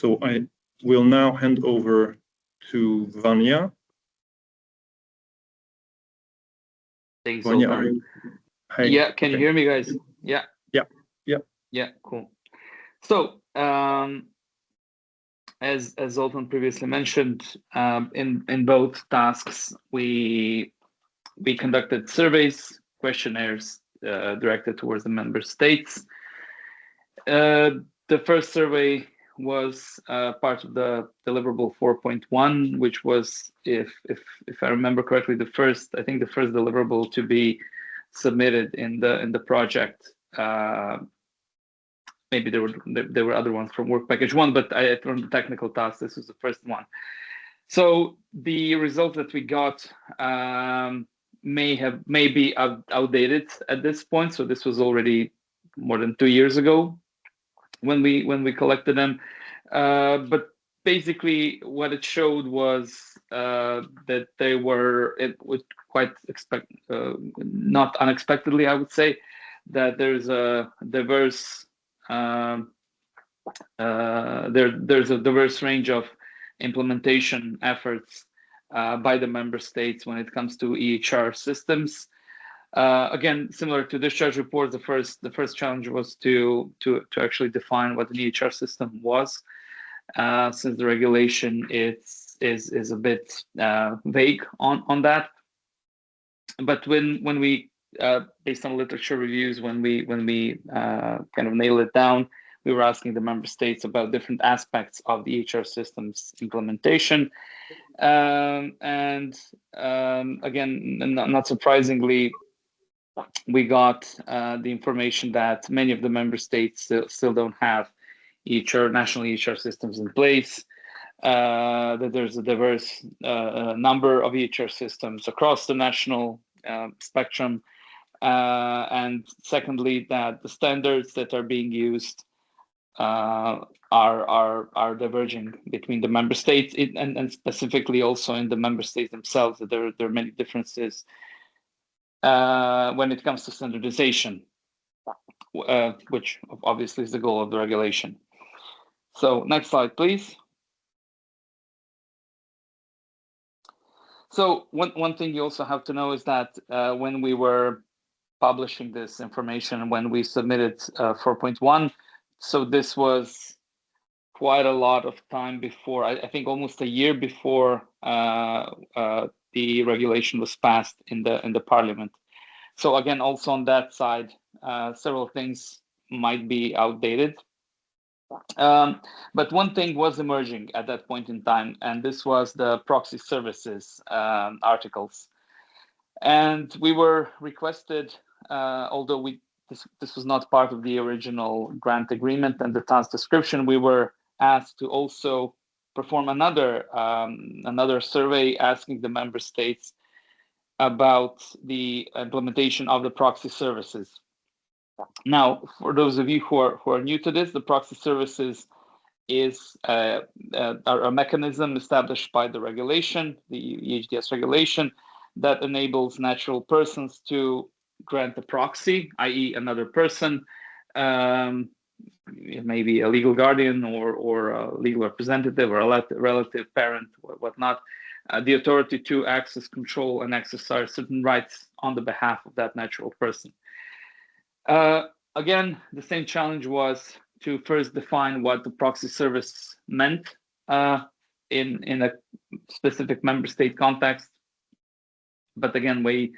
So I will now hand over to Vanya. Thanks, Vanya, Zoltan. hey, Yeah, can you hear me, guys? Yeah. Yeah, cool. So as Zoltan previously mentioned, in both tasks we conducted surveys, questionnaires directed towards the member states. The first survey was part of the deliverable 4.1, which was, if I remember correctly, the first deliverable to be submitted in the project. Maybe there were other ones from work package 1, but from the technical task, this was the first one. So the result that we got may be outdated at this point. So this was already more than 2 years ago when we collected them. But basically, what it showed was that they were, it would quite not unexpectedly, I would say, that there's a diverse there's a diverse range of implementation efforts by the member states when it comes to EHR systems. Again, similar to discharge report, the first challenge was to actually define what an EHR system was, since the regulation is a bit vague on that. But when we based on literature reviews, when we kind of nail it down, we were asking the member states about different aspects of the EHR systems implementation. Again, not surprisingly, we got the information that many of the member states still don't have national EHR systems in place, that there's a diverse number of EHR systems across the national spectrum, and secondly, that the standards that are being used are diverging between the member states, and specifically also in the member states themselves, that there are many differences when it comes to standardization, which obviously is the goal of the regulation. So next slide, please. So one thing you also have to know is that when we were publishing this information, when we submitted 4.1, so this was quite a lot of time before, I think almost a year before the regulation was passed in the parliament. So again, also on that side, several things might be outdated. But one thing was emerging at that point in time, and this was the proxy services articles. And we were requested, although this was not part of the original grant agreement and the task description, we were asked to also perform another survey asking the member states about the implementation of the proxy services. Now, for those of you who are new to this, the proxy services is a mechanism established by the regulation, the EHDS regulation, that enables natural persons to grant a proxy, i.e. another person, maybe a legal guardian or a legal representative or a relative parent or whatnot, the authority to access, control, and exercise certain rights on the behalf of that natural person. Again, the same challenge was to first define what the proxy service meant in a specific member state context. But again, we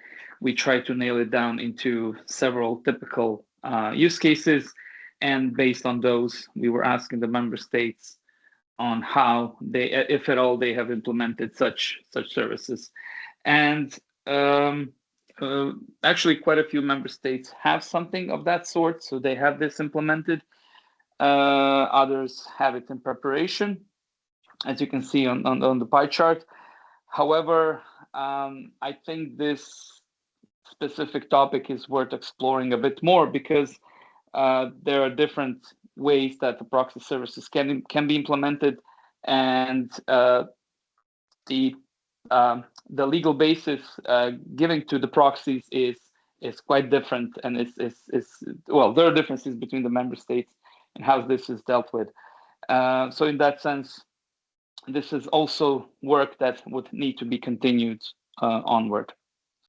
tried to nail it down into several typical use cases, and based on those, we were asking the member states on how they, if at all, they have implemented such services. And actually, quite a few member states have something of that sort, so they have this implemented. Others have it in preparation, as you can see on the pie chart. However, I think this specific topic is worth exploring a bit more, because there are different ways that the proxy services can be implemented, and the legal basis given to the proxies is quite different, and it's well, there are differences between the member states and how this is dealt with. So in that sense, this is also work that would need to be continued onward.